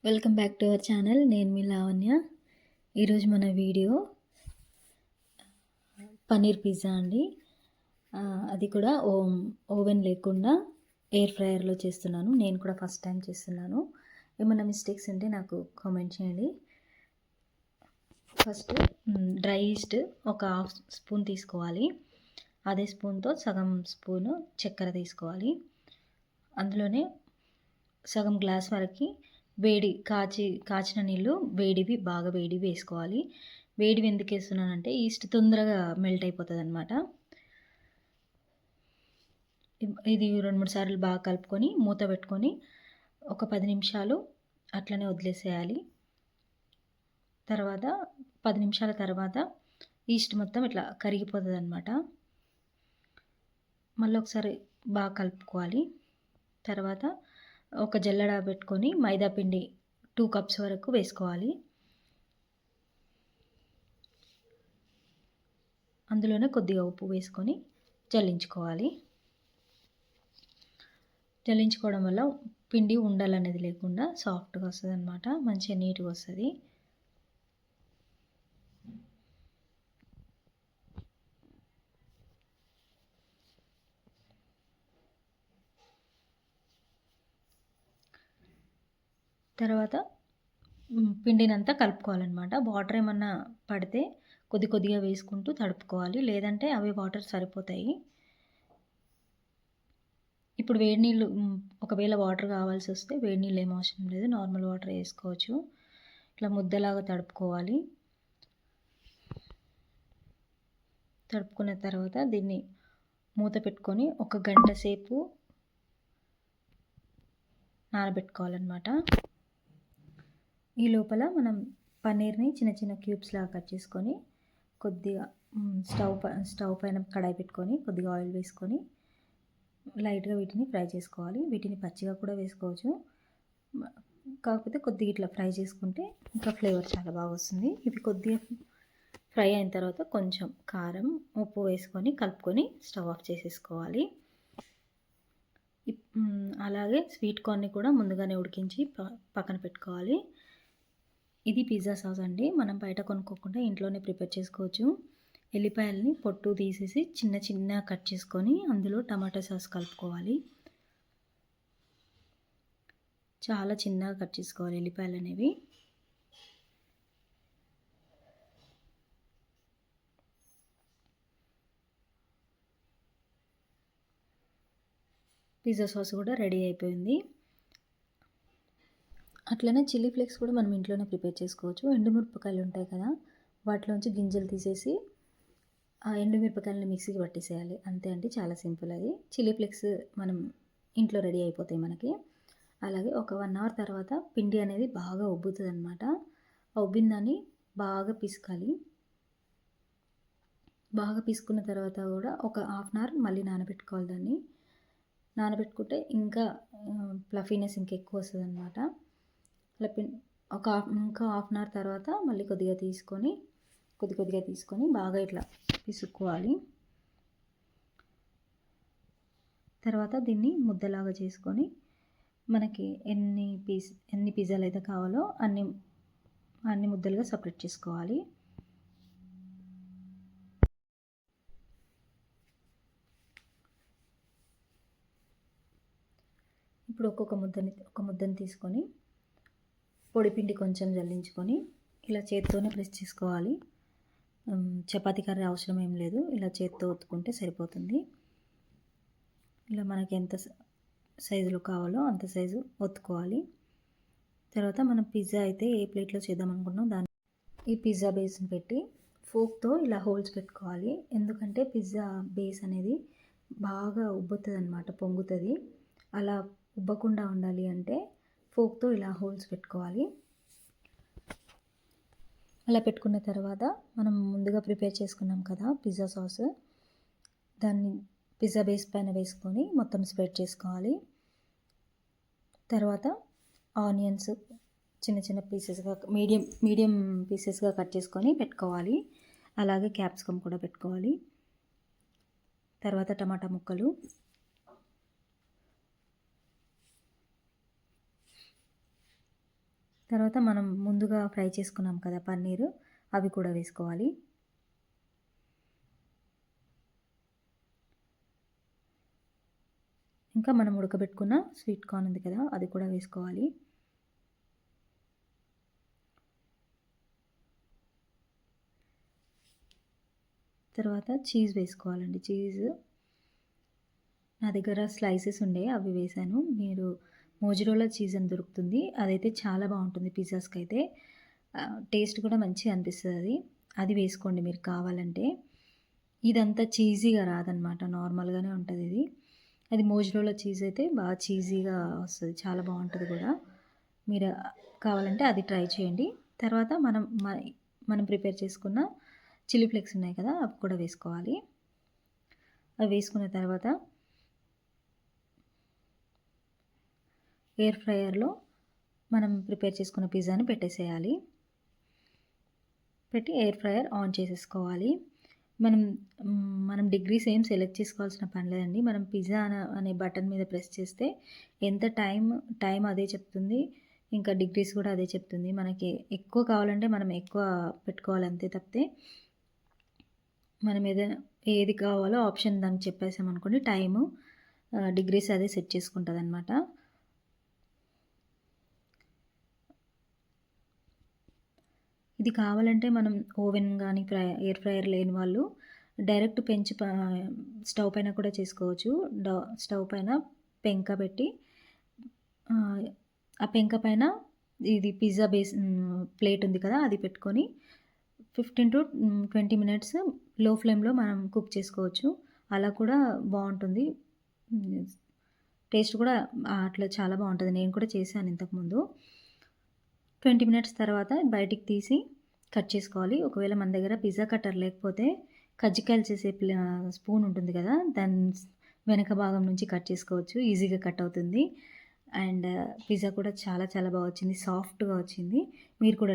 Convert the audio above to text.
Welcome back to our channel. నేను మీ లావణ్య. ఈరోజు మన వీడియో పన్నీర్ పిజ్జా అండి. అది కూడా ఓవెన్ లేకుండా ఎయిర్ ఫ్రైయర్లో చేస్తున్నాను. నేను కూడా ఫస్ట్ టైం చేస్తున్నాను. ఏమన్నా మిస్టేక్స్ ఉంటే నాకు కామెంట్ చేయండి. ఫస్ట్ డ్రై ఈస్ట్ ఒక హాఫ్ స్పూన్ తీసుకోవాలి. అదే స్పూన్తో సగం స్పూను చక్కెర తీసుకోవాలి. అందులోనే సగం గ్లాస్ వరకు వేడి కాచిన నీళ్ళు బాగా వేడివి వేసుకోవాలి. వేడివి ఎందుకు వేస్తున్నానంటే ఈస్ట్ తొందరగా మెల్ట్ అయిపోతుంది అనమాట. ఇది 2-3 సార్లు బాగా కలుపుకొని మూత పెట్టుకొని ఒక 10 నిమిషాలు అట్లనే వదిలేసేయాలి. తర్వాత 10 నిమిషాల తర్వాత ఈస్ట్ మొత్తం ఇట్లా కరిగిపోతుంది అనమాట. మళ్ళీ ఒకసారి బాగా కలుపుకోవాలి. తర్వాత ఒక జల్లెడ పెట్టుకొని మైదా పిండి 2 కప్స్ వరకు వేసుకోవాలి. అందులోనే కొద్దిగా ఉప్పు వేసుకొని జల్లించుకోవాలి. జల్లించుకోవడం వల్ల పిండి ఉండలు అనేది లేకుండా సాఫ్ట్గా వస్తుంది అనమాట. మంచిగా నీట్గా వస్తుంది. తర్వాత పిండినంతా కలుపుకోవాలన్నమాట. వాటర్ ఏమన్నా పడితే కొద్దిగా వేసుకుంటూ తడుపుకోవాలి, లేదంటే అవి వాటర్ సరిపోతాయి. ఇప్పుడు వేడి నీళ్ళు, ఒకవేళ వాటర్ కావాల్సి వస్తే వేడి నీళ్ళు ఏం అవసరం లేదు, నార్మల్ వాటర్ వేసుకోవచ్చు. ఇట్లా ముద్దలాగా తడుపుకోవాలి. తడుపుకున్న తర్వాత దీన్ని మూత పెట్టుకొని 1 గంట సేపు నానబెట్టుకోవాలన్నమాట. ఈ లోపల మనం పన్నీర్ని చిన్న చిన్న క్యూబ్స్ లాగా కట్ చేసుకొని కొద్దిగా స్టవ్ పైన కడాయి పెట్టుకొని కొద్దిగా ఆయిల్ వేసుకొని లైట్గా వీటిని ఫ్రై చేసుకోవాలి. వీటిని పచ్చిగా కూడా వేసుకోవచ్చు, కాకపోతే కొద్దిగా ఇట్లా ఫ్రై చేసుకుంటే ఇంకా ఫ్లేవర్ చాలా బాగా వస్తుంది. ఇవి కొద్దిగా ఫ్రై అయిన తర్వాత కొంచెం కారం, ఉప్పు వేసుకొని కలుపుకొని స్టవ్ ఆఫ్ చేసేసుకోవాలి. అలాగే స్వీట్ కార్న్ని కూడా ముందుగానే ఉడికించి పక్కన పెట్టుకోవాలి. ఇది పిజ్జా సాస్ అండి. మనం బయట కొనుక్కోకుండా ఇంట్లోనే ప్రిపేర్ చేసుకోవచ్చు. ఎల్లిపాయలని పొట్టు తీసేసి చిన్న కట్ చేసుకొని అందులో టమాటా సాస్ కలుపుకోవాలి. చాలా చిన్నగా కట్ చేసుకోవాలి ఎల్లిపాయలు అనేవి. పిజ్జా సాస్ కూడా రెడీ అయిపోయింది. అట్లనే చిల్లీ ఫ్లేక్స్ కూడా మనం ఇంట్లోనే ప్రిపేర్ చేసుకోవచ్చు. ఎండుమిరపకాయలు ఉంటాయి కదా, వాటిలోంచి గింజలు తీసేసి ఆ ఎండుమిరపకాయలని మిక్సీకి పట్టేసేయాలి. అంతే అండి, చాలా సింపుల్. అది చిల్లీ ఫ్లేక్స్ మనం ఇంట్లో రెడీ అయిపోతాయి మనకి. అలాగే ఒక 1 అవర్ తర్వాత పిండి అనేది బాగా ఉబ్బుతుంది అనమాట. ఆ ఉబ్బిన దాన్ని బాగా పిసకాలి. బాగా పిసుకున్న తర్వాత కూడా ఒక 1/2 అవర్ మళ్ళీ నానబెట్టుకోవాలి. దాన్ని నానబెట్టుకుంటే ఇంకా ఫ్లఫీనెస్ ఇంకెక్కువ వస్తుంది అనమాట. అలా ఇంకా 1/2 అవర్ తర్వాత మళ్ళీ కొద్దిగా తీసుకొని బాగా ఇట్లా పిసుక్కోవాలి. తర్వాత దీన్ని ముద్దలాగా చేసుకొని మనకి ఎన్ని పిజ్జాలు అయితే కావాలో అన్ని ముద్దలుగా సపరేట్ చేసుకోవాలి. ఇప్పుడు ఒక ముద్దని తీసుకొని పొడిపిండి కొంచెం జల్లించుకొని ఇలా చేత్తోనే ప్రెస్ చేసుకోవాలి. చపాతీ కర్రీ అవసరం ఏం లేదు, ఇలా చేత్తో ఒత్తుకుంటే సరిపోతుంది. ఇలా మనకి ఎంత సైజులో కావాలో అంత సైజు ఒత్తుకోవాలి. తర్వాత మనం పిజ్జా అయితే ఏ ప్లేట్లో చేద్దాం అనుకున్నాం ఈ పిజ్జా బేస్ని పెట్టి ఫోక్తో ఇలా హోల్స్ పెట్టుకోవాలి. ఎందుకంటే పిజ్జా బేస్ అనేది బాగా ఉబ్బుతుంది అనమాట, పొంగుతుంది. అలా ఉబ్బకుండా ఉండాలి అంటే ఫోక్తో ఇలా హోల్స్ పెట్టుకోవాలి. అలా పెట్టుకున్న తర్వాత మనం ముందుగా ప్రిపేర్ చేసుకున్నాం కదా పిజ్జా సాస్, దాన్ని పిజ్జా బేస్ పైన వేసుకొని మొత్తం స్ప్రెడ్ చేసుకోవాలి. తర్వాత ఆనియన్స్ చిన్న పీసెస్గా మీడియం పీసెస్గా కట్ చేసుకొని పెట్టుకోవాలి. అలాగే క్యాప్సికమ్ కూడా పెట్టుకోవాలి. తర్వాత టమాటా ముక్కలు, తర్వాత మనం ముందుగా ఫ్రై చేసుకున్నాం కదా పన్నీరు, అవి కూడా వేసుకోవాలి. ఇంకా మనం ఉడకబెట్టుకున్న స్వీట్ కార్న్ ఉంది కదా, అది కూడా వేసుకోవాలి. తర్వాత చీజ్ వేసుకోవాలండి. చీజ్ నా దగ్గర స్లైసెస్ ఉండే అవి వేశాను. మీరు మోజిరోలా చీజ్ అని దొరుకుతుంది. అదైతే చాలా బాగుంటుంది పిజ్జాస్కి అయితే. టేస్ట్ కూడా మంచిగా అనిపిస్తుంది అది. అది వేసుకోండి మీరు కావాలంటే. ఇదంతా చీజీగా రాదనమాట, నార్మల్గానే ఉంటుంది ఇది. అది మోజిరోలా చీజ్ అయితే బాగా చీజీగా వస్తుంది, చాలా బాగుంటుంది కూడా. మీరు కావాలంటే అది ట్రై చేయండి. తర్వాత మనం ప్రిపేర్ చేసుకున్న చిల్లీ ఫ్లేక్స్ ఉన్నాయి కదా, అవి కూడా వేసుకోవాలి. అవి వేసుకున్న తర్వాత ఎయిర్ ఫ్రైయర్లో మనం ప్రిపేర్ చేసుకున్న పిజ్జాని పెట్టేసేయాలి. పెట్టి ఎయిర్ ఫ్రైయర్ ఆన్ చేసేసుకోవాలి. మనం డిగ్రీస్ ఏం సెలెక్ట్ చేసుకోవాల్సిన పని లేదండి. మనం పిజ్జా అనే బటన్ మీద ప్రెస్ చేస్తే ఎంత టైం అదే చెప్తుంది. ఇంకా డిగ్రీస్ కూడా అదే చెప్తుంది. మనకి ఎక్కువ కావాలంటే మనం ఎక్కువ పెట్టుకోవాలి అంతే తప్పితే, మనం ఏది కావాలో ఆప్షన్ దానికి చెప్పేసామనుకోండి, టైము డిగ్రీస్ అదే సెట్ చేసుకుంటుంది అనమాట. ఇది కావాలంటే మనం ఓవెన్ కానీ ఎయిర్ ఫ్రైయర్ లేని వాళ్ళు డైరెక్ట్ స్టవ్ పైన కూడా చేసుకోవచ్చు. స్టవ్ పైన పెంక పెట్టి ఆ పెంక పైన ఇది పిజ్జా ప్లేట్ ఉంది కదా, అది పెట్టుకొని 15 to 20 మినిట్స్ లో ఫ్లేమ్లో మనం కుక్ చేసుకోవచ్చు. అలా కూడా బాగుంటుంది. టేస్ట్ కూడా అట్లా చాలా బాగుంటుంది. నేను కూడా చేశాను ఇంతకుముందు. 20 మినిట్స్ తర్వాత బయటికి తీసి కట్ చేసుకోవాలి. ఒకవేళ మన దగ్గర పిజ్జా కట్టర్ లేకపోతే కజ్జికాయలు చేసే స్పూన్ ఉంటుంది కదా, దాని వెనక భాగం నుంచి కట్ చేసుకోవచ్చు. ఈజీగా కట్ అవుతుంది. అండ్ పిజ్జా కూడా చాలా చాలా బాగా వచ్చింది, సాఫ్ట్గా వచ్చింది. మీరు కూడా